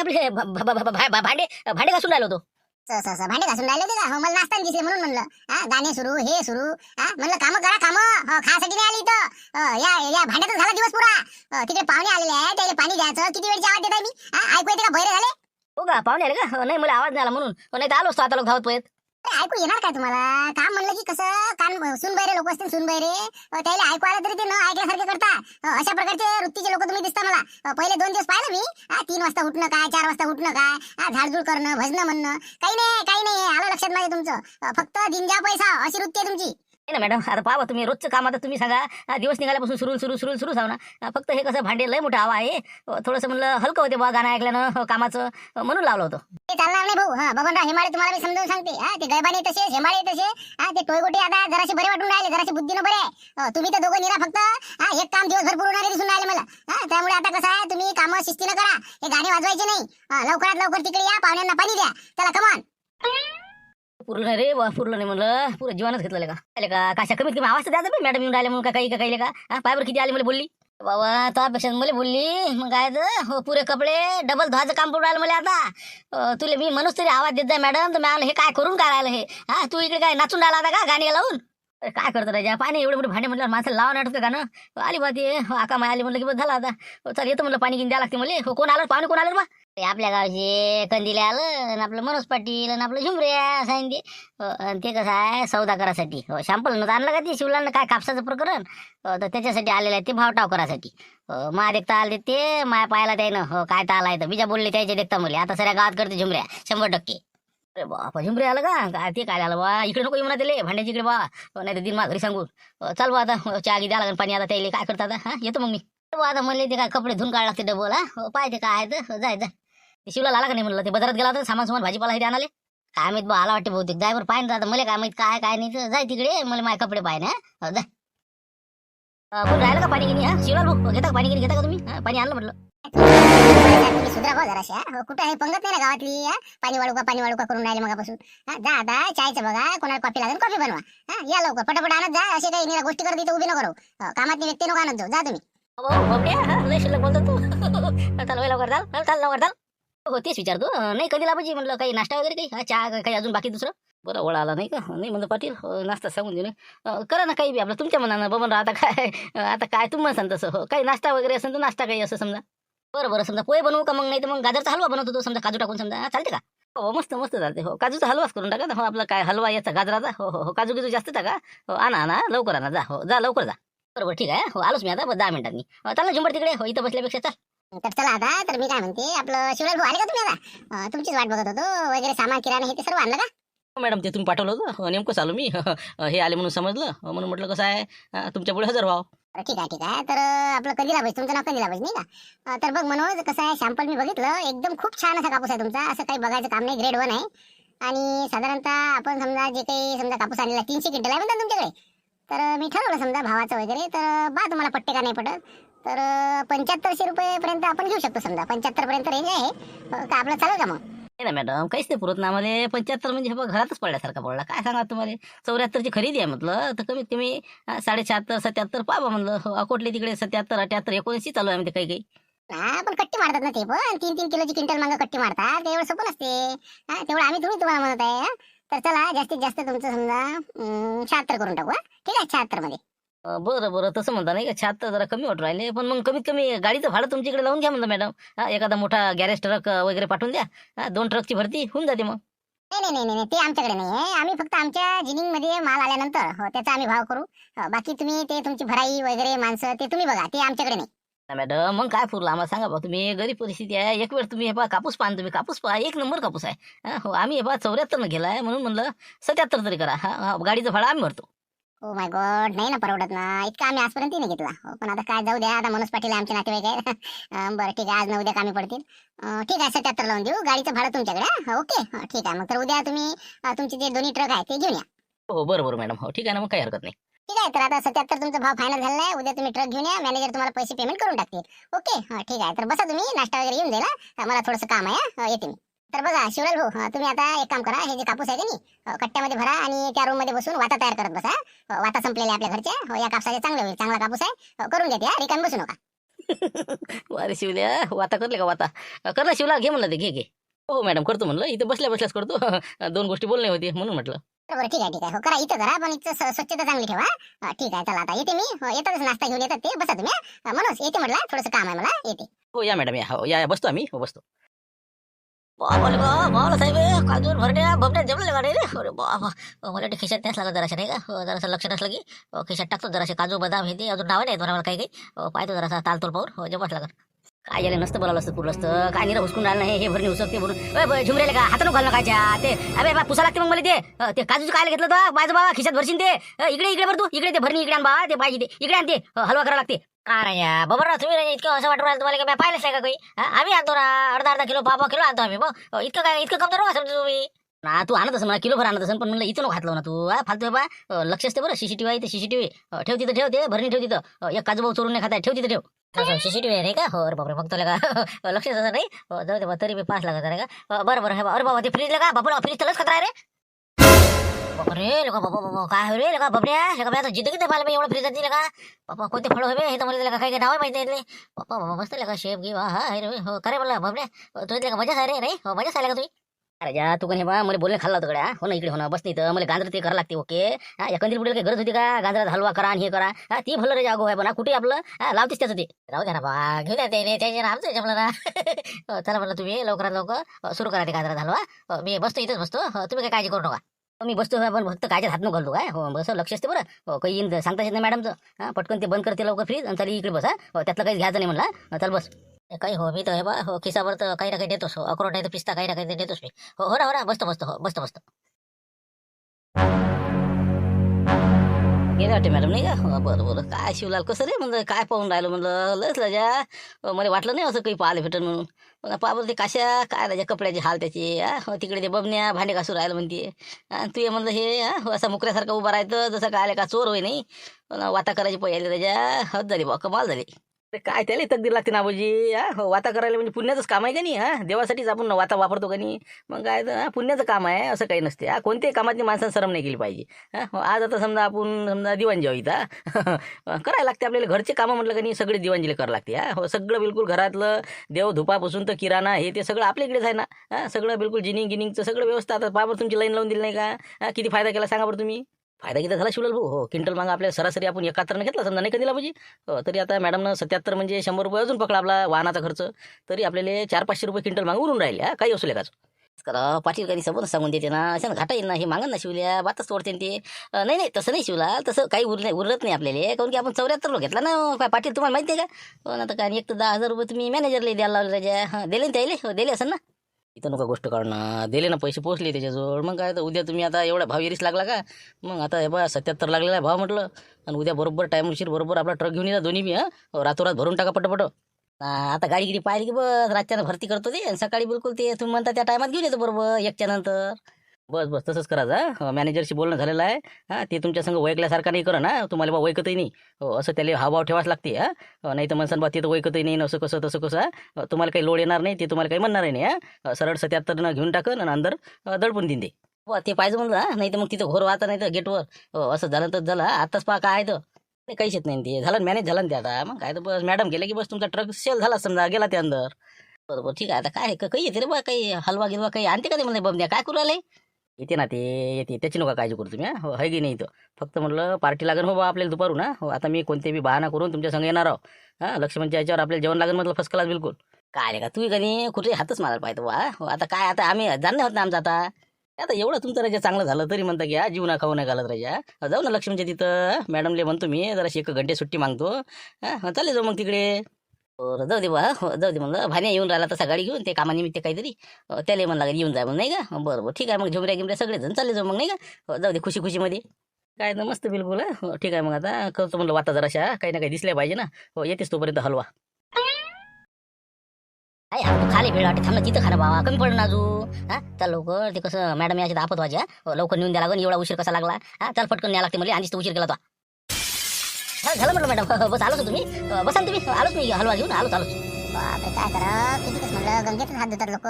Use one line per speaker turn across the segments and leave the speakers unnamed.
आपले भांडे भांडे घासून राहिलो होतो.
भांडे घासून राहिले होते का? हो, मला नाश्ता दिसले म्हणून म्हणलं. गाणे सुरू, हे सुरू. म्हणलं कामं करा कामं. खासाठी नाही आली इथं. या या भांड्याचा झाला दिवस पुरा. तिकडे पाहुणे आलेले आहे, त्याला पाणी द्यायचं. किती वेळची आवाज देताय मी? ऐकू येते का? बहिरे झाले?
हो का, पाहुणे आले का? नाही, मला आवाज नाही आला म्हणून. नाही तर आलो असतो आता लोक धावत पळत.
ऐकू येणार काय तुम्हाला? काम म्हणलं की कसं कान सुनबैरे लोक असतील, सुनबैरे त्याला ऐकू आलं तरी ते न ऐकल्यासारखे करता. अशा प्रकारचे वृत्तीचे लोक तुम्ही दिसता मला. पहिले 2 दिवस पाहिलं मी. 3 वाजता उठणं काय, 4 वाजता उठणं काय, झाडझूड करणं, भजनं म्हणणं, काही नाही. आलं लक्षात माझ्या तुमचं. फक्त दिनजा पैसा अशी वृत्ती आहे तुमची.
ना मॅडम, आता पाहा तुम्ही रोजचं काम. आता तुम्ही सांगा, दिवस निघाल्यापासून सुरू जाऊ ना. फक्त हे कसं भांडे लय मोठा हवा आहे. थोडंसं म्हणलं हलकं होते बा गाणं ऐकल्यानं कामाचं, म्हणून लावलं होतं.
ते चालणार नाही भाऊ. बबनराव हेमाळे तुम्हाला मी समजावून सांगते. ते गैबाने तसे, हेमाळे तसे. ते टोयगोटे आता जरासे बरे वाटून राहिले, जरासे बुद्धीनं बरे आहे. तुम्ही तर दोघं निरा फक्त एक काम दिवसभर पुरवणारे दिसून राहिले मला. त्यामुळे आता कसं आहे, तुम्ही कामं शिस्तीनं करा. हे गाणे वाजवायचे नाही. लवकरात लवकर तिकडे या, पाहुण्यांना पाणी द्या. चला कमान.
पुरलं रे बा, पुरलं नाही म्हणलं. पुरं जीवनच घेतलं का काशा कमीत कमी आवाज तर द्या बा. मॅडम येऊन राहिले म्हणून काही का पायवर किती आले मला बोलली बाबा. त्यापेक्षा मला बोलली मग काय हो, पुरे कपडे डबल धुवायचं काम पडून राहिलं मला आता. तुला मी म्हणूच तरी आवाज देत जा मॅडम. तर मी हे काय करून काय राहिलं हे? तू इकडे काय नाचून राहिला होता का गाणी लावून? काय करतो राजा, पाणी एवढे मोठे भांडे म्हटलं माणसाला लावा नाटक का गाणं. आली बा ते आका माय आली म्हणलं की बस झाला आता. चल येतो म्हणलं, पाणी घेऊन द्या लागते मला. कोण आलं पाहुणे, कोण आलं बा? आपल्या गावचे कंदिले आलं, आणि आपलं मनोज पाटील, आणि आपलं झुमऱ्या सांगितले. ते कसं आहे, सौदा करासाठी. शॅम्पल न आणलं का ते शिवलांना काय कापसाचं प्रकरण, तर त्याच्यासाठी आलेलं आहे ते भावटाव करासाठी. मा देखता आले ते माया पायाला त्यानं काय ताला आहे तर बिजा बोलले त्याचे देखता मुले. आता सगळ्या गावात करते झुमऱ्या 100%. अरे बापा, झुमरे आलं का? काय ते काय आलं बा? इकडे नको येऊ म्हणा त्याला भांड्याची इकडे बा. नाही तर दिन मा घरी सांगू. चाल बा आता, चहा द्या लागेल, पाणी आता त्याला काय करतात. येतो मग मी. आता म्हणले ते काय कपडे धुवून काढ लागते डबल. पाहिजे काय तर जाय शिवला आला का नाही म्हणलं. ते बाजारात गेला होता सामान भाजीपाला हे आणाले. काय माहित बा, आला वाटते बहुतेक. जायवर पाय ना, मला काय माहित काय नाही तर जाय तिकडे. मला माझे कपडे पाय ना. जाय. कोण राहिलं का पाणी गिनी? शिवलाल भाऊ घेता का पाणी गिनी? घेता का तुम्ही? पाणी आणलं म्हटलं.
तुम्ही सुधरा भाऊ जराशा. कुठं आहे पंगत नाही ना गावातली? पाणी वाळू का करून राहिले मगापासून. जा आता चायचं बघा, कोणाला कॉफी लागेल कॉफी बनवा. या लवकर पटापट आणत जा. असे काही निरा गोष्टी करत इथं उभी नको राहू. कामातली व्यक्ती नको आणत जाऊ. जा तुम्ही.
लय शिल्लक बोलतो तू. चाल लवकर चाल लवकर चाल. हो तेच विचारतो. नाही कधी लाभायची म्हणलं, काही नाश्ता वगैरे काही चहा काही अजून बाकी दुसरं? बरं ओळा आला नाही का? नाही म्हणलं पाटील नाश्ता सांगून दे ना. करा ना काही बी आपलं तुमच्या मनानं. बबन आता काय तुम्हाला सांग तसं. हो काही नाश्ता वगैरे असेल तर नाश्ता काही असं समजा. बरं समजा पोहे बनवू का? मग नाही तर मग गाजरचा हलवा बनवतो तो समजा, काजू टाकून समजा. चालते का? हो मस्त चालते. हो काजूचा हलवाच करून टाका. हो आपला काय हलवा याचा गाजराचा. हो काजू गिजू जास्त टाका. हो आणा लवकर आणा. जा लवकर जा. बरोबर ठीक आहे. हो आलोच मी आता 10 मिनिटांनी. चाल झुंबर तिकडे. हो इथं बसल्यापेक्षा चाल.
तर चला आता. तर मी काय म्हणते, आपलं शिवलाल भाऊ आले का तुम्ही आता? तुमचीच वाट बघत होतो. वगैरे सामान किराणा हे ते सर्व आणलं का?
मॅडम ते तुम्ही पाठवलं होतं नेमकंच आलो मी. हे आले म्हणून समजलं, म्हणून म्हटलं कसं आहे तुमच्या पुढे हजर व्हावं.
ठीक आहे. तर आपलं कंदिला पाहिजे, तुमचं नाव कंदिला पाहिजे नाही का? तर बघ मनोज, कसं आहे, सॅम्पल मी बघितलं, एकदम खूप छान असा कापूस आहे तुमचा. असं काही बघायचं काम नाही, ग्रेड 1 आहे. आणि साधारणतः आपण समजा जे काही समजा कापूस आणलेला 300 क्विंटल आहे म्हणतात तुमच्याकडे. तर मी ठरवलं समजा भावाचं वगैरे, तर बा तुम्हाला पट्टे का नाही पडत, तर 7500 रुपयेपर्यंत आपण घेऊ शकतो. समजा 75 पर्यंत रेंज आहे. का आपलं चालेल का मग?
नाही ना मॅडम, काहीच नाही पुरत ना आम्हाला. 75 म्हणजे हे घरातच पडल्यासारखा पडला. काय सांगा तुम्हाला. 74ची खरेदी आहे म्हटलं, तर कमीत कमी 76, 77 पाहा म्हणलं. अकोटले तिकडे 77, 78, 79 चालू आहे म्हणजे काही.
पण कट्टी मारतात ना ते, पण 3-3 किलोची क्विंटल मागं कट्टी मारतात. ते एवढं सोपं नसते. तेवढं आम्ही तुम्हाला म्हणत आहे. तर चला जास्तीत जास्त तुमचं समजा 76 करून टाकू. ठीक आहे, 76 मध्ये.
बरं तसं म्हणता नाही का. 76 जरा कमी वाटू राहिले. पण मग कमीत कमी गाडीचं भाडं तुमच्याकडे लावून घ्या म्हणलं मॅडम. एखादा मोठा गॅरेज ट्रक वगैरे पाठवून द्या. 2 ट्रकची भरती होऊन जाते मग.
नाही, ते आमच्याकडे नाही आहे. आम्ही फक्त आमच्या जिनिंग मध्ये माल आल्यानंतर त्याचा आम्ही भाव करू. बाकी तुम्ही ते तुमची भराई वगैरे माणसं ते तुम्ही बघा, ते आमच्याकडे नाही.
मॅडम मग काय पुरलं आम्हाला सांगा बा. तुम्ही गरीब परिस्थिती आहे. एक वेळ तुम्ही हे पहा कापूस पाहा, तुम्ही कापूस पहा, 1 नंबर कापूस आहे. हो आम्ही हे पहा 74 न गेलाय, म्हणून म्हणलं 77 तरी करा. गाडीचं भाडं आम्ही भरतो.
ओ माय गॉड, नाही ना परवडत ना इतका. आम्ही आजपर्यंत नाही घेतला. पण आता काय जाऊ द्या. आता मनोज पाटील आमचे नातेवाईक आहेत. बरं ठीक आहे, आज न उद्या कामी पडतील. ठीक आहे, 77 लावून देऊ. गाडीचं भाडं तुमच्याकडे. ओके ठीक आहे. मग तर उद्या तुम्ही तुमचे जे दोन्ही ट्रक आहे ते घेऊन या.
हो बरं मॅडम. हो ठीक आहे ना, मग काही हरकत नाही.
ठीक आहे. तर आता 77 तुमचा भाव फायनल झालेला आहे. उद्या तुम्ही ट्रक घेऊन या. मॅनेजर तुम्हाला पैसे पेमेंट करून टाकतील. ओके ठीक आहे. तर बसा तुम्ही, नाश्ता वगैरे येऊन जाईल. मला थोडंसं काम आहे, येते मी. तर बघा शिवलाल भाऊ, तुम्ही आता एक काम करा. हे जे कापूस आहे का नाही, कट्ट्यामध्ये भरा आणि त्या रूम मध्ये बसून वाता तयार करत बसा. वाता संपलेल्या आपल्या घरच्या. या कापसाचे चांगले होईल. चांगला कापूस आहे, करून घेते. रिकामी बसू नका.
अरे शिवल्या वाता करले का वाता कर ना शिवला घे म्हणलं ते घे घे. हो मॅडम करतो म्हणलं इथं बसल्या बसल्याच करतो. दोन गोष्टी बोलणे होते म्हणून म्हटलं.
बरोबर ठीक आहे ठीक आहे हो करा इथं करा पण इथं स्वच्छता चांगली ठेवा. ठीक आहे चला आता येते मी. येतातच नाश्ता घेऊन येतात ते बसा तुम्ही. मनोज येते म्हटलं थोडंसं काम आहे मला येते.
हो या मॅडम या हो या बसतो आम्ही हो बसतो. बाबा साहेब काजूर भरड्या बबड्या जमले का रे. अरे बाबा मला ते खिशात त्याच लागत जराशा नाही का जरासं लक्ष नसलं की खिशात टाकतो जराशे काजू बदाम हे ते अजून नाव नाही मला काही काही पाहतो जरासा तालतोल पाहून जमत लागत. काय झालं नसतं बोलावलं असतं पुरलं असतं काय निरा हुसकून राहिलं नाही हे भरणी हुसकते भरून झुमरेले का हातानं घालणं कायच्या ते अरे बा पुसा लागते मग मला ते काजूचं काय घेतलं तर माझं बाबा खिशात भरशील ते इकडे इकडे भर तू इकडे ते भरणी इकडे आण बा ते पाहिजे ते इकडे आणते हलवा करावं लागते. अरे या बाबा तुम्ही इतकं असं वाटून राहिलं तुम्हाला काय पाहिलंच नाही का काही आम्ही आणतो ना अर्धा किलो पाव किलो आणतो आम्ही मग इतकं काय इतकं कमजोर का समजा तुम्ही ना तू आणत असं मला किलो भर आणत असं पण म्हणलं इथं नको घातलं ना तू फालतू बा लक्ष असते बरं सीसीटीव्ही आहे ते सीसीटीव्ही ठेव तिथं ठेव ते भरणी ठेव तिथं एक काजू भाऊ चोरून नाही खाता ठेव तिथं ठेव सीसीटीव्ही आहे नाही का हो बापरे बघतो का लक्ष असं नाही जाऊ दे बा तरी मी पास लागत आहे का बरं हे अरे बाबा ते फ्रीज का बापा फ्रीज तरच खतरा आहे रे. बापरे लोका बाबा काय रे लोका बापड्या लोका आता जिद्द किती पाहिलं एवढं फ्रीज दिलं का बापा कोणते फळ हवे हे तर मला काही काही नाव माहिती आहे बापा बाबा मस्त का शेफ घे हा रे हो करे मला बापड्या तुझ्या का मजा आहे रे नाही हो मजा आल्या का तुम्ही. अरे जा तू कोणी बा मला बोलणे खाल्ला होतं गड्या हो ना इकडे हो ना बस नाही तर मला गांजर ते करावं लागते ओके या कंदील बुडेल काही गरज होती का गांजरात हलवा करा आणि हे करा ती भलं रे जागो आहे पण कुठे आपलं लावतेच त्याचं ते राहू द्या ना बा घेऊ द्या ते त्याचे आमचं जमलं ना चला म्हणलं तुम्ही लवकरात लवकर सुरू करा ते गांजरात हलवा मी बसतो इथंच बसतो तुम्ही काही काळजी करू नका. मी बसतो पण फक्त कायच्यात हात न घालतो काय हो बस लक्ष असते बरं काही येईन सांगता येत नाही मॅडमचं पटकन ते बंद करते लवकर फ्रीज आणि चालेल इकडे बसा त्यातलं काहीच घ्यायचं नाही म्हणला चल बस काही हो मी तर हे बा हो खिसावर तर काही ना काही देतोस हो अक्रोट आहे तर पिस्ता काही ना काही देतोस मी हो हो ना बसतो बसतो हो बसतो गेले वाटते मॅडम नाही का हो बरं काय शिवलाल कसं रे म्हणलं काय पाहून राहिलं म्हणलं लस राजा मला वाटलं नाही असं काही पाहिलं भेटन म्हणून पण पाबर ते काशा काय राजा कपड्याचे हाल त्याचे तिकडे ते बबन्या भांडे घासून राहिलं म्हणते तू ये म्हणलं हे असा मुकऱ्यासारखं उभा राहायचं जसं काय का चोर होय नाही वाता करायची पहिले राजा हद झाली बा कमाल झाली. काय त्याला तकदीर लागते ना बाबूजी वाता करायला म्हणजे पुण्याचंच काम आहे का नाही देवासाठीच आपण वाता वापरतो का नाही मग काय तर पुण्याचं काम आहे असं काही नसते कोणत्याही कामातली माणसानं शरम नाही केली पाहिजे. आज आता समजा दिवाण जेव्हा इथं करायला लागते आपल्याला घरचे कामं म्हटलं का नाही सगळे दिवाणजीला करावं लागते सगळं बिलकुल घरातलं देव धुपापासून तर किराणा हे ते सगळं आपल्याकडेच आहे ना सगळं बिलकुल गिनिंगचं सगळं व्यवस्था आता पावर तुमची लाईन लावून दिली नाही का किती फायदा केला सांगा बरं तुम्ही. फायदा किती झाला शिवलाल भाऊ हो क्विंटल मागा आपल्या सरासरी आपण 71 घेतला समजा नाही का दिला म्हणजे तरी आता मॅडमनं 77 म्हणजे 100 रुपये अजून पकडा आपला वाहनाचा खर्च तरी आपल्याला 400-500 रुपये क्विंटल मागून उरून राहिले काही असू का करा पाटील काही सबंध सांगून देते ना अशा घाटा येईल ना हे मागन ना शिवल्या बातच तोडते ते नाही तसं नाही शिवला तसं काही उरत नाही आपल्याला कारण की आपण 74 लो घेतला ना काय पाटील तुम्हाला माहिती आहे का पण आता काय एक तर 10,000 रुपये तुम्ही मॅनेजरला द्यायला लावले राजा दिले ना त्याला दिले असं ना इथं नका गोष्ट काढणं दिले ना पैसे पोचले त्याच्याजवळ मग काय तर उद्या तुम्ही आता एवढा भाव येरीस लागला का मग आता हे बघा 77 लागलेला आहे भाव म्हटलं आणि उद्या बरोबर टाईमशीर बरोबर आपला ट्रक घेऊन येतात दोन्ही बी रातोरात भरून टाका पटपट आता गाडी गिडी पाहिली की बस रातच्यानं भरती करतो ते आणि सकाळी बिलकुल ते तुम्ही म्हणता त्या टायमात घेऊन येतो बरोबर 1च्या नंतर बस तसंच करायचं मॅनेजरशी बोलणं झालेलं आहे ते तुमच्या संग वैकल्यासारखं नाही करा ना तुम्हाला बा वैकतही नाही असं त्याला हावभाव ठेवाच लागते नाही तर म्हणसान बा ते तर वैकतही नाही असं कसं तसं कसं तुम्हाला काही लोड येणार नाही ते तुम्हाला काही म्हणणार नाही सरळ 77 घेऊन टाकन आणि अंदर दडपून देईन ते ते पाहिजे म्हणलं नाही तर मग तिथं घोर वाहता नाही तर गेटवर असं झालं तर झालं आताच पहा काय तर काहीच येत नाही ते झालं मॅनेज झालं ना ते आता मग काय तर बस मॅडम गेले की बस तुमचा ट्रक सेल झाला समजा गेला ते अंदर बरोबर ठीक आहे आता काय काही येते रे बा काही हलवा गिलवा काही आणते का ते म्हणलं बमद्या काय करू राहिले येते ना ते येते त्याची नका काळजी करू तुम्ही हो आहे की नाही इथं फक्त म्हटलं पार्टी लागेल हो बा आपल्याला दुपारू ना हो आता मी कोणते बी बहाणा करून तुमच्या संग येणार आहो लक्ष्मणच्या याच्यावर आपल्याला जेवण लागेल म्हटलं फर्स्ट क्लास बिलकुल काय रे का तुम्ही का नाही कुठे हातच मारायला पाहिजे वा हो आता काय आता आम्ही जाणं होत ना आमचं आता एवढं तुमचं राजा चांगलं झालं तरी म्हणता की जीव ना खाऊ नाही घालत राजा जाऊ ना लक्ष्मीच्या तिथं मॅडमले म्हणतो मी जरा 1 घंटे सुट्टी मागतो चालेल जाऊ मग तिकडे जाऊ दे बा जाऊ दे म्हणलं भाण्या येऊन राहिला तसा गाडी घेऊन ते कामानिमित्त काहीतरी त्याला म्हणला येऊन जाय मग नाही का बरं ठीक आहे मग झुमऱ्या गिमऱ्या सगळेजण चालले जाऊ मग नाही का जाऊ दे खुशीमध्ये काय तर मस्त बिलकुल ठीक आहे मग आता करतो म्हणलं वाता जराशा काही ना काही दिसल्या पाहिजे ना हो येतेच तोपर्यंत हलवा खाली भेळ वाटे थांबलं तिथं खाणं बाबा कमी पडलं ना अजून चल लवकर ते कसं मॅडम याची आपत वाजा लवकर नेऊन द्या लागून एवढा उशीर कसा लागला चल पटकन न्याय लागते मला आणखी उशीर केला तो झालं म्हटलं मॅडम बस आलोच तुम्ही बसा तुम्ही आलोच मी हलवा घेऊन आलोच
बापरे काय करा किती कसं म्हटलं गंगेतच हात धुतात लोक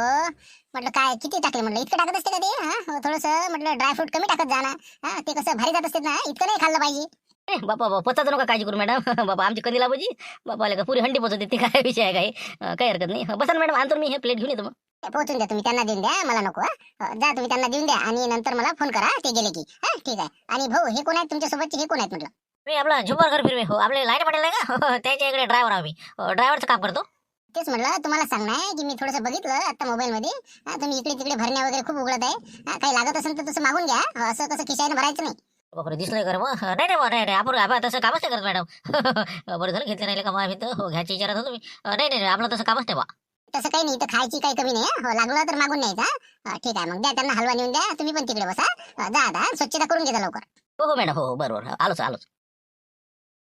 म्हटलं काय किती टाकले म्हटलं इतकं टाकत असते का ते थोडंसं म्हटलं ड्रायफ्रूट कमी टाकत जा ना ते कसं भारी जात असते ना इतकं नाही खाल्लं पाहिजे
बापा बापा पचाचं नका काळजी करू मॅडम बाबा आमची कंदील आबाजी बापा आले का पुरी हंडी पोचवते ते काय विषय आहे काही काही हरकत नाही बसा ना मॅडम आणतो मी हे प्लेट घेऊन येतो मग
पोहोचून द्या तुम्ही त्यांना देऊन द्या मला नको जा तुम्ही त्यांना देऊन द्या आणि नंतर मला फोन करा ते गेले की ठीक आहे. आणि भाऊ हे कोण आहेत तुमच्या सोबतचे हे कोण आहेत म्हटलं
मी आपला झुंबर घर फिरवे हो आपले लाईट पटेल आहे का त्याच्या इकडे ड्रायव्हर आम्ही ड्रायव्हरचं काम करतो.
तेच म्हटलं तुम्हाला सांगणं आहे की मी थोडंसं बघितलं आता मोबाईल मध्ये तुम्ही इकडे तिकडे भरण्या वगैरे खूप उघडत आहे काही लागत असेल तर तसं मागून घ्या असं कसं खिशाने भरायचं नाही.
बापरे दिसलंय कर मग नाही नाही बा, नाही नाही आपण आबा तसं कामच नाही करत मॅडम बरं झालं घेतलं नाही का मग तर हो घ्यायची विचारत होतो मी नाही नाही आपलं तसं कामच नाही बा.
तसं काही नाही तर खायची काही कमी नाही हो लागलं तर मागून न्यायचा ठीक आहे मग द्या त्यांना हलवा नेऊन द्या तुम्ही पण तिकडे बसा जा आता स्वच्छता करून घ्या लवकर.
हो हो मॅडम हो बरोबर आलोच आलोच.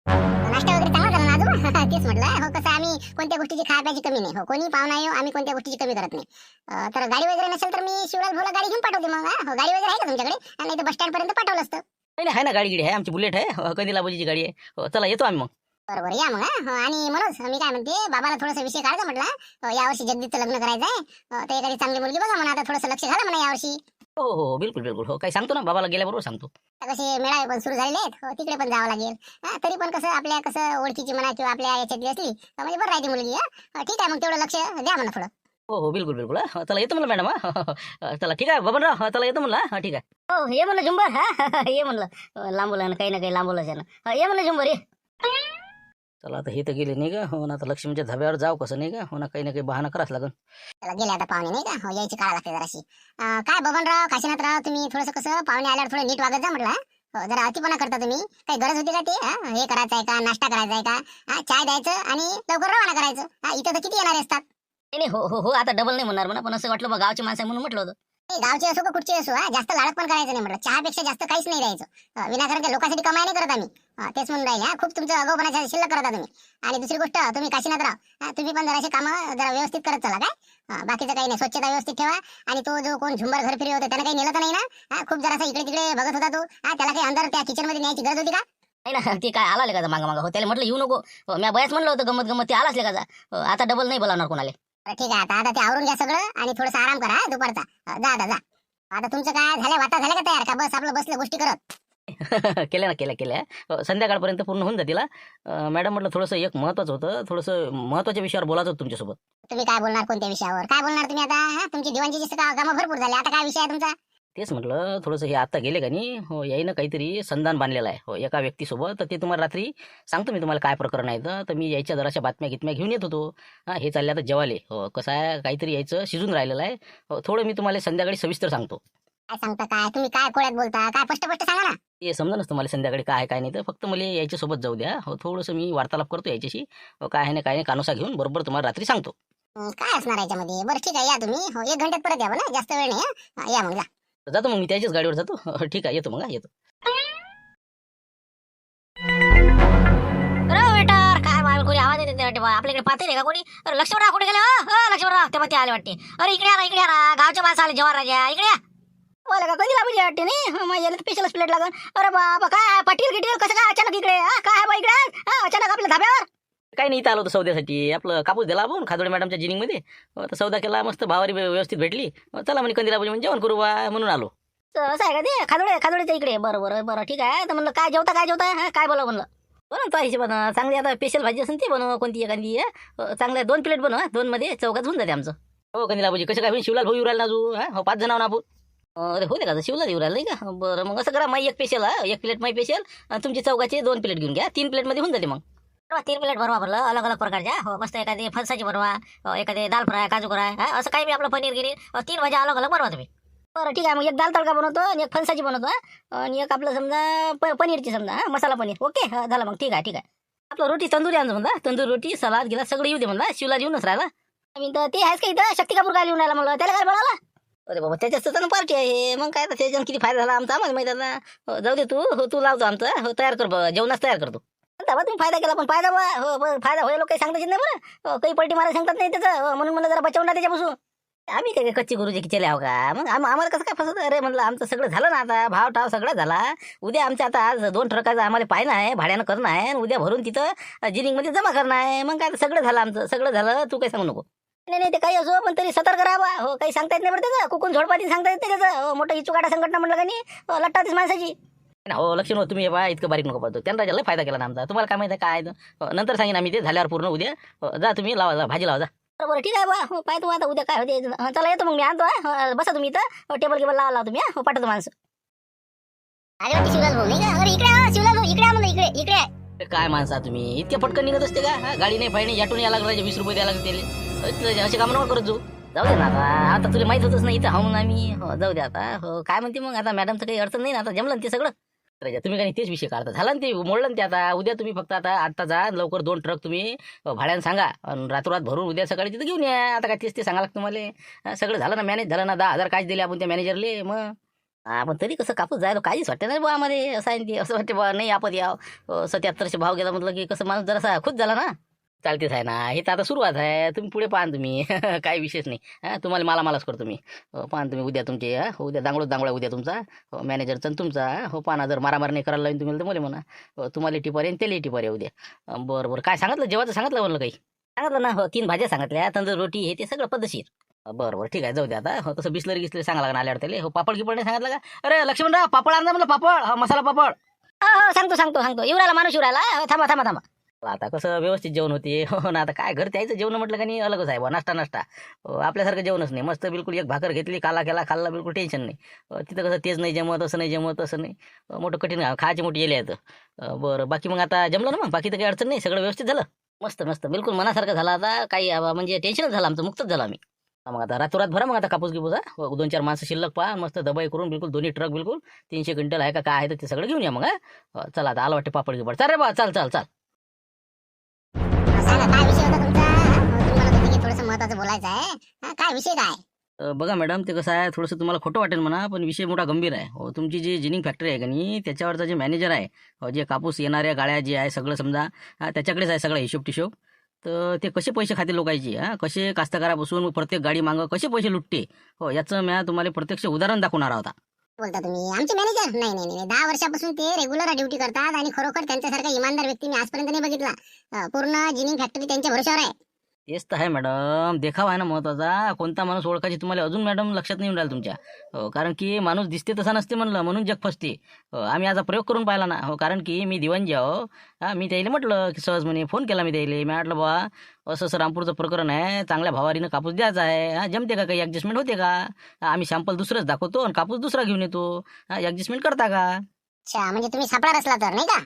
नाश्ता वगैरे चांगला झाला ना अजून तेच म्हटलं हो कसं आम्ही कोणत्या गोष्टीची खायची कमी नाही हो कोणी पाहुणा येऊ आम्ही कोणत्या गोष्टीची कमी करत नाही तर गाडी वगैरे नसेल तर मी शिवराज भाऊला गाडी घेऊन पाठवते मग हो गाडी वगैरे आहे का तुमच्याकडे नाही तर बस स्टँड पर्यंत पाठवलं असतं.
नाही आहे ना गाडी गिडी आहे आमची बुलेट आहे कंदील आबाजीची गाडी आहे चला येतो आम्ही मग.
बरोबर या मग आणि मनोज मी काय म्हणते बाबाला थोडासा विषय काढायचा म्हटलं यावर्षी जगदीचं लग्न करायचं आहे तर एखादी चांगली मुलगी बघा म्हणा आता थोडंसं लक्ष घाला म्हणा यावर्षी.
हो हो बिलकुल बिलकुल हो काही सांगतो ना बाबाला गेल्याबरोबर सांगतो.
कसे मेळावे पण सुरू झालेले आहेत तिकडे पण जावं लागेल तरी पण कसं आपल्या कसं ओळखीची म्हणा किंवा आपल्या याच्यातली असली म्हणजे बरं राहते मुलगी ठीक आहे मग तेवढं लक्ष द्या म्हणा थोडं.
हो हो बिलकुल बिलकुल चला येतो म्हणलं मॅडम चला ठीक आहे बबनराव चला येतो म्हणलं ठीक आहे. हो ये म्हणलं झुंबर ये म्हणलं लांबवलं ना काही ना काही लांबवलंच आहे ना ये म्हणलं झुंबर ये. चला आता हे तर गेले नाही का हो ना आता लक्ष्मीच्या धाब्यावर जाऊ कसं नाही का हो ना काही बहाणा करावंच लागेल.
त्याला गेले आता पाहुणे नाही का हो यायची काळा लागते जराशी काय बबनराव काशीनाथराव तुम्ही थोडंसं कसं पाहुणे आल्यावर थोडं नीट वागत जा म्हटलं जरा अतिपणा करता तुम्ही काही गरज होती का ते हे करायचं आहे का नाश्ता करायचा आहे का चाय द्यायचं आणि लवकर रवाना करायचं इथं तर किती येणारे असतात.
नाही हो हो हो आता डबल नाही म्हणणार म्हणा पण असं वाटलं बघ गावची माणसं आहे म्हणून म्हटलं होतं.
गावचे असो का कुठचे असो जास्त लाडक पण करायचं नाही म्हटलं चहापेक्षा जास्त काहीच नाही द्यायचं विनाकारण त्या लोकांसाठी कमाई नाही करत आम्ही तेच म्हणून राहिले खूप तुमचं अगोपणाच्या शिल्लक करता तुम्ही. आणि दुसरी गोष्ट तुम्ही काशीनाथराव तुम्ही पण जराशी कामं जरा व्यवस्थित करत चला काय बाकीचं काही नाही स्वच्छता व्यवस्थित ठेवा. आणि तो जो कोण झुंबर घर फिरी होता त्यानं काही नेलं तर नाही ना खूप जरासा इकडे तिकडे बघत होता तो त्याला काही अंदर त्या किचन मध्ये न्यायची गरज होती का. नाही ना ती काय आला का मागा मागा हो त्याला म्हटलं येऊ नको मी बयाच म्हणलं होतं गमत गमत ते आलाच का आता डबल नाही बोलावणार कोणाला. ठीक आहे आता ते आवरून घ्या सगळं आणि थोडंसं आराम करा दुपारचा जा आता जा आता तुमचं काय झालं वाता झालं का तयार का बस आपलं बसलं गोष्टी करत.
केल्या ना केल्या संध्याकाळपर्यंत पूर्ण होऊन जातील. मॅडम म्हटलं थोडंसं एक महत्वाचं होतं थोडंसं महत्वाच्या विषयावर बोलायचं होतं तुमच्यासोबत.
तुम्ही काय बोलणार कोणत्या विषयावर काय बोलणार तुम्ही आता तुमची दिवाणची कामं भरपूर झाले आता काय विषय आहे तुमचा.
तेच म्हटलं थोडंसं हे आता गेले का नाही हो याईनं काहीतरी संधान बांधलेलं आहे हो एका व्यक्तीसोबत तर ते तुम्हाला रात्री सांगतो मी तुम्हाला काय प्रकरण आहे तर मी यायच्या जराशा बातम्या घेऊन येत होतो हे चालले आता जेवाले हो कसं आहे काहीतरी यायचं शिजून राहिलेलं आहे हो थोडं मी तुम्हाला संध्याकाळी सविस्तर सांगतो.
काय सांगता काय तुम्ही काय कोळ्यात बोलता काय स्पष्ट सांगा ना.
ते समजा तुम्हाला संध्याकाळी काय काय नाही तर फक्त मला याच्यासोबत जाऊ द्या हो थोडंसं मी वार्तालाप करतो याच्याशी काय आहे ना काय नाही कानोसा घेऊन बरोबर तुम्हाला रात्री सांगतो.
काय असणार याच्यामध्ये बरं ठीक आहे या तुम्ही हो 1 घंट्यात परत या ना जास्त वेळ नाही या मग जा.
जातो मग मी त्याच्याच गाडीवर जातो ठीक आहे येतो मग येतो. वेटर काय बाबा कोणी आवाज येते आपल्याकडे पाहते नाही का कोणी लक्ष्मणराव कुठे गेले लक्ष्मणराव तेव्हा ते आले वाटते अरे इकडे या गावच्या माणसं आले जवाहर राजा इकडे मला का कधी लागू वाटते नाही माझ्या स्पेशल प्लेट लागन अरे बाबा काय पाटील गिटील कसं काय अचानक इकडे काय बा इकडे अचानक आपल्या धाब्यावर काही नाही आलो होतं सौद्यासाठी आपलं कापूस दिला आपण खादोडे मॅडमच्या जिनिंगमध्ये तर सौदा केला मस्त भावारी व्यवस्थित भेटली चला म्हणे कंदिला म्हणजे जेवण करू बा म्हणून आलो. असं आहे का ते खादोड्याच्या इकडे बरं ठीक आहे तर म्हणलं काय जेवता काय बोला म्हणलं बरं तो हिशोबानं चांगली आता स्पेशल भाजी असेल ते बनव कोणती एखादी चांगल्या 2 प्लेट बनव 2 मध्ये चौकात होऊन जाते आमचं. हो कंदिला भाजी कसं काय शिवलाल भाऊ येऊ राहिला ना हो 5 जणांना आपण अरे होते का शिवलाल येऊ राहिला नाही का बरं मग असं करा माई 1 स्पेशल 1 प्लेट माई स्पेशल तुमची चौकाचे 2 प्लेट घेऊन घ्या 3 प्लेटमध्ये होऊन जाते मग. 3 प्लेट भरवा भरलं अलग अलग प्रकारच्या हो मस्त एखादी फणसाची भरवा एखादी दाल फ्राय काजू फ्राय असं काही बी आपलं पनीर गिरी 3 भाज्या अलग अलग बनवा तुम्ही. बरं ठीक आहे मग 1 दाल तडका बनवतो आणि 1 फणसाची बनवतो आणि 1 आपलं समजा पनीरची समजा मसाला पनीर ओके झालं मग ठीक आहे आपलं रोटी तंदुरी आणतो म्हणला तंदूरी रोटी सलाद गेला सगळं येऊ दे म्हणला शिवला येऊनच राहिला आम्ही तर ते आहेच का इथं शक्ती कपूर काय येऊन राहिला म्हणलं त्याला काय बोलावला अरे बाबा त्याच्यात तर पार्टी आहे मग काय त्याच्यानं किती फायदा झाला आमचा आम्हाला माहिती ना जाऊ दे तू लावतो आमचा हो तयार कर जेवणाच तयार करतो तुम्ही फायदा केला पण फायदा हो फायदा होईल काही सांगता येत नाही बरं काही पलटी मारा सांगतात नाही त्याचं म्हणून मला जरा बचावून त्याच्यापासून आम्ही काय कच्ची गुरुजी की चले आहो का मग आम्हाला कसं काय फसवत अरे म्हणलं आमचं सगळं झालं ना आता भाव ठाव सगळं झाला उद्या आमच्या आता आज 2 ट्रकाचं आम्हाला पाहिणं आहे भाड्यानं करणं आहे उद्या भरून तिथं जिनिंगमध्ये जमा करणं आहे मग काय सगळं झालं आमचं सगळं झालं तू काही सांगू नको. नाही ते काही असो पण तरी सतर्क राहावा हो काही सांगता येत नाही बरं त्याचं कुकून झोडपाती सांगता येत नाही त्याचं मोठं इचुकाटा संघटना म्हणलं का नाही लट्टातीस माणसाची हो लक्ष्मण तुम्ही हे बा इतकं बारीक नको पाहतो त्यांना लय फायदा केला ना आमचा. तुम्हाला काय माहिती आहे काय आहे तर? नंतर सांगेन आम्ही ते झाल्यावर पूर्ण उद्या. जा तुम्ही लावा जा भाजी लावा जा. बरोबर ठीक आहे बा. हो पाहतो आता उद्या काय होते. चला येतो मग मी आणतो. बसा तुम्ही इथं टेबल गिबल लावा तुम्ही. हो पाठवतो माणसं.
अरे वाटते शिवलाल भाऊ नाही का? अरे इकडे शिवलाल भाऊ इकडे म्हणलं इकडे इकडे.
अरे काय माणसा तुम्ही इतके पटकन निघत असते का? गाडी नाही फायनी याटून यायला लागलं 20 रुपये द्यायला लागले असे काम नको करत जाऊ. जाऊ दे ना आता तुला माहित होतच नाही इथं हा म्हणून आम्ही. हो जाऊ दे आता. हो काय म्हणते मग आता मॅडमचं काही अडचण नाही ना आता जमलं ना ते सगळं. तुम्ही काही तेच विषय काढता झाला ना ते मोडलं ना ते आता. उद्या तुम्ही फक्त आता जा लवकर 2 ट्रक तुम्ही भाड्यानं सांगा आणि रातोरात भरून उद्या सकाळी तिथं घेऊन या. आता काय तेच ते सांगा लागतं तुम्हाला. सगळं झालं ना मॅनेज झालं ना 10,000 काच दिले आपण त्या मॅनेजरले मग. पण तरी कसं कापूस जायला काहीच वाटतं नाही बा आम्हाला. असं आहे ते असं वाटते बा नाही आपण याव 7700 भाव गेला म्हटलं की कसं माणूस जरासा खुश झाला ना. चालतेच आहे ना हे तर आता सुरुवात आहे. तुम्ही पुढे पाहा तुम्ही काही विशेष नाही. तुम्हाला मालाच करतो मी. पाहा तुम्ही उद्या तुमचे उद्या दांगडा उद्या तुमचा मॅनेजरचा तुमचा. हो पाहा जर मारामार नाही करायला लावून तुम्ही तर मला म्हणा तुम्हाला टिपर आहे त्याला टिपर आहे उद्या. बरं काय सांगितलं जेवायचं सांगितलं म्हणलं काही सांगितलं ना. हो 3 भाज्या सांगितल्या तंदूर रोटी हे ते सगळं पद्धतशीर. बरं ठीक आहे जाऊ द्या आता. हो तसं बिस्लरी गिसलरी सांगा लागणार आल्यावर त्याला. हो पापड गिपड नाही सांगितलं का? अरे लक्ष्मणराव पापड आणजा म्हणलं पापड. हा मसाला पापड. हो सांगतो येऊराला माणूस येऊराला. थांबा. आता कसं व्यवस्थित जेवण होते. हो ना आता काय घर त्याचं जेवण म्हटलं का नाही अलगच आहे बा. नाश्ता आपल्यासारखं जेवणच नाही. मस्त बिलकुल एक भाकर घेतली काला केला खाल्ला बिलकुल टेन्शन नाही. तिथं कसं तेच नाही जमत असं नाही जमत तसं नाही. मोठं कठीण खायची मोठी येले आहेत. बरं बाकी मग आता जमलं ना मग बाकी तर काही अडचण नाही. सगळं व्यवस्थित झालं. मस्त बिलकुल मनासारखं झालं आता. काही म्हणजे टेन्शनच झालं आमचं मुक्तच झालं आम्ही. मग आता रातोरात भरा मग आता कापूस गिपूस 2-4 माणसं शिल्लक पहा मस्त दबाई करून बिलकुल दोन्ही ट्रक बिलकुल 300 क्विंटल आहे का काय आहे तर ते सगळं घेऊन या मग. चला आता आलं वाटते पापड गिपड. चाल रे बा चाल.
सांगा काय विषय होता तुमचा? तुम्हाला किती थोडंसं महत्वाचं बोलायचं आहे. काय विषय काय?
बघा मॅडम ते कसं आहे थोडंसं तुम्हाला खोटं वाटेल म्हणा पण विषय मोठा गंभीर आहे. हो तुमची जी जिनिंग फॅक्टरी आहे का नाही त्याच्यावरचा जे मॅनेजर आहे जे कापूस येणाऱ्या गाड्या जे आहे सगळं समजा त्याच्याकडेच आहे सगळा हिशोब. तर ते कसे पैसे खाते लोकांची कसे कास्तकारापासून प्रत्येक गाडी मागं कसे पैसे लुटते. हो याचं मी तुम्हाला प्रत्यक्ष उदाहरण दाखवणार होता.
बोलता तुम्ही आमचे मॅनेजर? नाही 10 वर्षापासून ते रेग्युलर ड्युटी करतात आणि खरोखर त्यांच्यासारखा इमानदार व्यक्ती मी आजपर्यंत नाही बघितला. पूर्ण जिनिंग फॅक्टरी त्यांच्या भरोश्यावर आहे.
तेच तर आहे मॅडम. देखावा आहे ना महत्वाचा. कोणता माणूस ओळखायची तुम्हाला अजून मॅडम लक्षात नाही येऊन राहिलं तुमच्या. कारण की माणूस दिसते तसा नसते म्हणलं म्हणून जग फसते. आम्ही आज प्रयोग करून पाहिला ना. कारण की मी दिवाणजी मी त्याला म्हटलं की सहज म्हणे फोन केला मी त्याला. मी म्हटलं बा असं रामपूरचं प्रकरण आहे चांगल्या भावारीनं कापूस द्यायचा आहे. जमते का काही ॲडजस्टमेंट होते का? आम्ही सॅम्पल दुसरंच दाखवतो आणि कापूस दुसरा घेऊन येतो. ॲडजस्टमेंट करता का?
अच्छा म्हणजे तुम्ही सापळा रचला तर नाही का?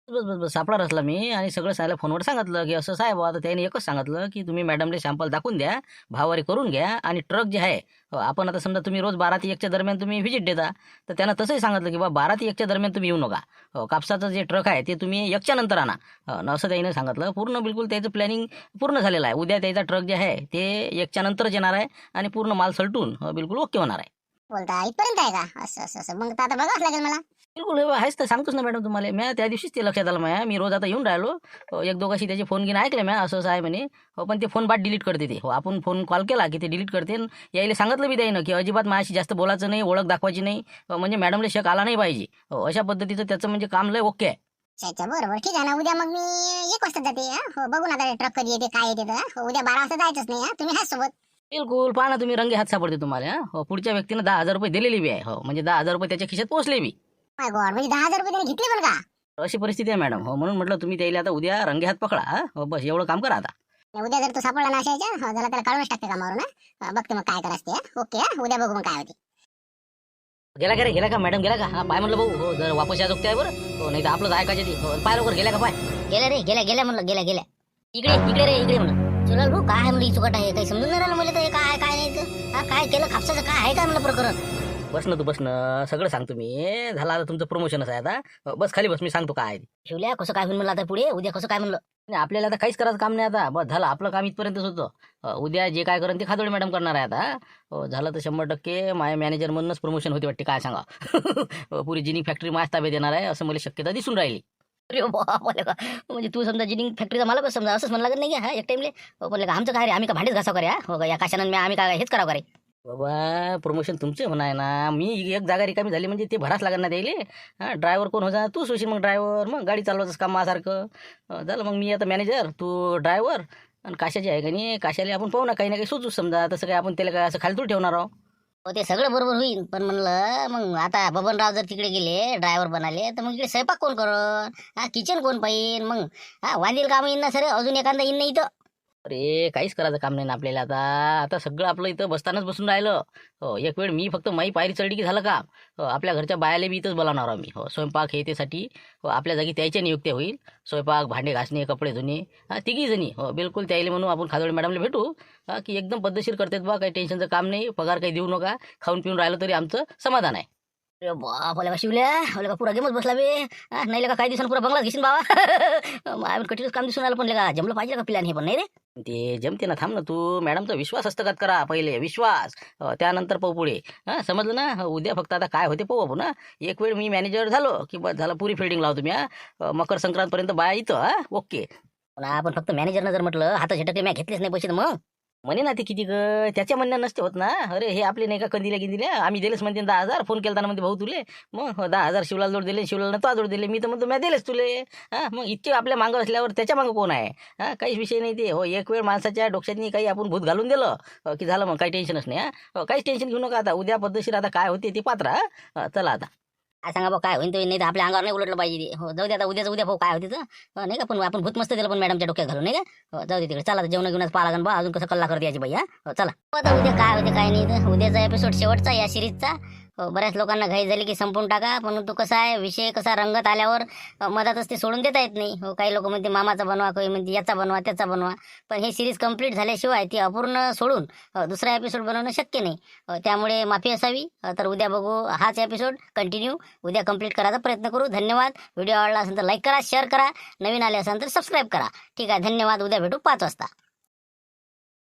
बस सापडा रचला मी आणि सगळं सायला फोनवर सांगितलं की असं साहेब आता त्याने एकच सांगितलं की तुम्ही मॅडमले सॅम्पल दाखवून द्या भावारी करून घ्या आणि ट्रक जे आहे आपण आता समजा तुम्ही रोज 12 ते 1च्या दरम्यान तुम्ही व्हिजिट देता तर त्यानं तसंही सांगितलं की बा 12 ते 1च्या दरम्यान तुम्ही येऊ नका. कापसाचं जे ट्रक आहे ते तुम्ही 1च्या नंतर आणा. असं त्याने सांगितलं. पूर्ण बिलकुल त्याचं प्लॅनिंग पूर्ण झालेलं आहे. उद्या त्याचा ट्रक जे आहे ते 1च्या नंतरच येणार आहे आणि पूर्ण माल सलटून बिलकुल ओके होणार आहे.
बोलता इथपर्यंत आहे का? असं मग तर आता बघावंच लागेल मला.
बिलकुल आहेच तर सांगतोच ना मॅडम तुम्हाला. मी त्या दिवशीच ते लक्षात आलं मी रोज आता येऊन राहिलो. एक दोघाशी त्याचे फोन घेऊन ऐकले मी असं आहे म्हणे. पण ते फोन बाद डिलीट करते ते. आपण फोन कॉल केला की ते डिलीट करते. यायला सांगितलं बी त्यानं की अजिबात माझ्याशी जास्त बोलायचं नाही ओळख दाखवायची नाही म्हणजे मॅडमला शक आला नाही पाहिजे. अशा पद्धतीचं त्याचं म्हणजे काम लय ओके आहे.
अच्छा बरोबर ठीक आहे ना. उद्या मग मी 1 वाजता जाते. हो बघू ना आता ट्रक कधी येते काय येते तर. उद्या 12 वाजता जायचंच नाही. तुम्ही ह्याच सोबत.
बिलकुल पहा ना तुम्ही रंगे हात सापडते तुम्हाला. पुढच्या व्यक्तीनं 10,000 रुपये दिलेली बी आहे. म्हणजे 10,000 रुपये त्याच्या खिशात पोहोचले बी.
माय गॉड म्हणजे 10,000 रुपये त्यांनी घेतले पण का?
अशी परिस्थिती आहे मॅडम. म्हणून म्हटलं तुम्ही त्याला आता उद्या रंगे हात पकडा. बस एवढं काम करा आता.
उद्या जर तो सापडला ना अशाच्या झाला त्याला काढूनच टाकते कामावरून. बघते मग काय करायचं ते. ओके उद्या बघू मग काय होते.
गेला का मॅडम गेला का? पाय म्हणलं भाऊ जर वापस या जोगते आहे बरं. नाही तर आपलं ऐकायचे ती पाय लवकर गेल्या का पाय
गेल्या म्हणलं गेल्या. इकडे रे म्हणलं. चुलाल भाऊ काय म्हणलं चुकट आहे काही समजून नाही राहिलं मला तर. काय नाही तर काय केलं खापसाचं काय आहे काय म्हणलं प्रकरण?
बसणं सगळं सांगतो मी. झालं आता तुमचं प्रमोशनच आहे आता. बस खाली बस मी सांगतो काय आहे.
शिवल्या कसं काय होईल म्हणलं आता पुढे उद्या कसं काय म्हणलं?
नाही आपल्याला आता काहीच करायचं काम नाही आता. बस झालं आपलं काम इथपर्यंतच होतं. उद्या जे काय करेन ते खादोळे मॅडम करणार आहे आता. झालं तर 100% माझ्या मॅनेजर म्हणूनच प्रमोशन होते वाटते काय सांगा. पुरी जिनिंग फॅक्टरी माझ्या ताब्यात येणार आहे असं मला शक्यता दिसून राहिली. अरे बाबा का म्हणजे तू समजा जिनिंग फॅक्टरीचा मला कसं समजा असंच म्हणलं लागत नाही का एक टाइमले बोलले का आमचं काय रे आम्ही का भांडीच घासाव करे हो या काशानं आम्ही काय हेच करावं करे. बाबा प्रमोशन तुमचे होणार ना. मी एक जागा रिकामी झाली म्हणजे ते भराच लागणार ना द्यायले. ड्रायव्हर कोण होता तूच होशील मग ड्रायव्हर. मग गाडी चालवायचं काम माझ्यासारखं झालं. मग मी आता मॅनेजर तू ड्रायव्हर आणि काशाची आहे का नाही काशाला आपण पाहू ना काही ना काही सुचू समजा. तसं काय आपण त्याला काय असं खाली ठेवणार आहोत. हो ते सगळं बरोबर होईल, पण म्हणलं मग आता बबनराव जर तिकडे गेले ड्रायव्हर बनाले तर मग इकडे स्वयंपाक कोण करण? हा किचन कोण पाहिजे मग? हा वांदील काम येईन ना सर, अजून एखादा येईन नाही इथं.
अरे काहीच करायचं काम नाही ना आपल्याला आता. आता सगळं आपलं इथं बसतानाच बसून राहिलं. हो एक वेळ मी फक्त माई पायरी चढली की झालं काम. हो आपल्या घरच्या बायाले बी इथंच बोलावणार आम्ही. हो स्वयंपाक हे तेसाठी. हो आपल्या जागी त्याच्या नियुक्त्या होईल. स्वयंपाक भांडे घासणे कपडे धुणे हा तिघी जणी. हो बिलकुल त्याला म्हणू आपण खादोडे मॅडमला भेटू. हा की एकदम पद्धतशीर करतात बा, काही टेन्शनचं काम नाही, पगार काही देऊ नका, खाऊन पिऊन राहिलं तरी आमचं समाधान आहे.
अरे बाप का शिवल्या, का पुरा गेमच बसला बे. हा, नाही का काही दिवसांनी पुरा बंगलाच घेशील बाबा. आम्ही कठीणच काम दिसून आलं, पण का जमलं पाहिजे का प्लॅन हे पण नाही रे.
ते जमते ना, थांब ना तू. मॅडमचा विश्वास हस्तगत करा पहिले, विश्वास. त्यानंतर पाहू पुढे. हां समजलं ना. उद्या फक्त आता काय होते पाहू आपण. एक वेळ मी मॅनेजर झालो की बस झालं, पुरी फिल्डिंग लावतो मी. मकर संक्रांतपर्यंत बाया इथं. ओके.
पण आपण फक्त मॅनेजरनं जर म्हटलं हात झटकले मी घेतलेच नाही पैसे तर मग
म्हणे ना ते किती त्याच्या म्हणण्यात नसते होत ना. अरे हे आपले नाही का कंदिल्या गिंदिल्या आम्ही दिलेच म्हणते 10,000. फोन केला म्हणते भाऊ तुले. मग 10,000 शिवलाल जोड दिले, शिवलालनं तो जोड दिले. मी तर म्हणतो मी दिलेच तुले. हां मग इतके आपल्या मागं असल्यावर त्याच्या मागं कोण आहे? हां काहीच विषय नाही ते. हो एक वेळ माणसाच्या डोक्यातनी काही आपण भूत घालून दिलं की झालं, मग काही टेन्शनच नाही. हां काहीच टेन्शन घेऊ नका. आता उद्या पद्धतशीर आता काय होते ते पात्रा. चला आता.
काय सांगा भाऊ, काय होईल तो नाही तर आपल्या अंगावर नाही उलटलं पाहिजे ते. हो जाऊ दे आता, उद्याचं उद्या भाऊ काय होते तर. नाही का पण आपण भूत मस्त दिलं पण मॅडमच्या डोक्यात घालून, नाही का. हो जाऊ दे तिकडे. चला जेवण घेऊनच पाहा लागन बा, अजून कसं कल्ला करते याची बाई. हो चला. आता उद्या काय होते काय नाही तर. उद्याचा एपिसोड शेवटचा या सिरीजचा. बऱ्याच लोकांना घाई झाली की संपून टाका, पण तो कसा आहे विषय कसा रंगत आल्यावर मधातच ते सोडून देता येत नाही. हो काही लोक म्हणते मामाचा बनवा, काही म्हणते याचा बनवा त्याचा बनवा, पण हे सिरीज कंप्लीट झाल्याशिवाय ती अपूर्ण सोडून दुसरा एपिसोड बनवणं शक्य नाही. त्यामुळे माफी असावी. तर उद्या बघू हाच एपिसोड कंटिन्यू. उद्या कंप्लीट करायचा प्रयत्न करू. धन्यवाद. व्हिडिओ आवडला असेल तर लाईक करा, शेअर करा, नवीन आले असेल तर सबस्क्राईब करा. ठीक आहे, धन्यवाद. उद्या भेटू 5 वाजता.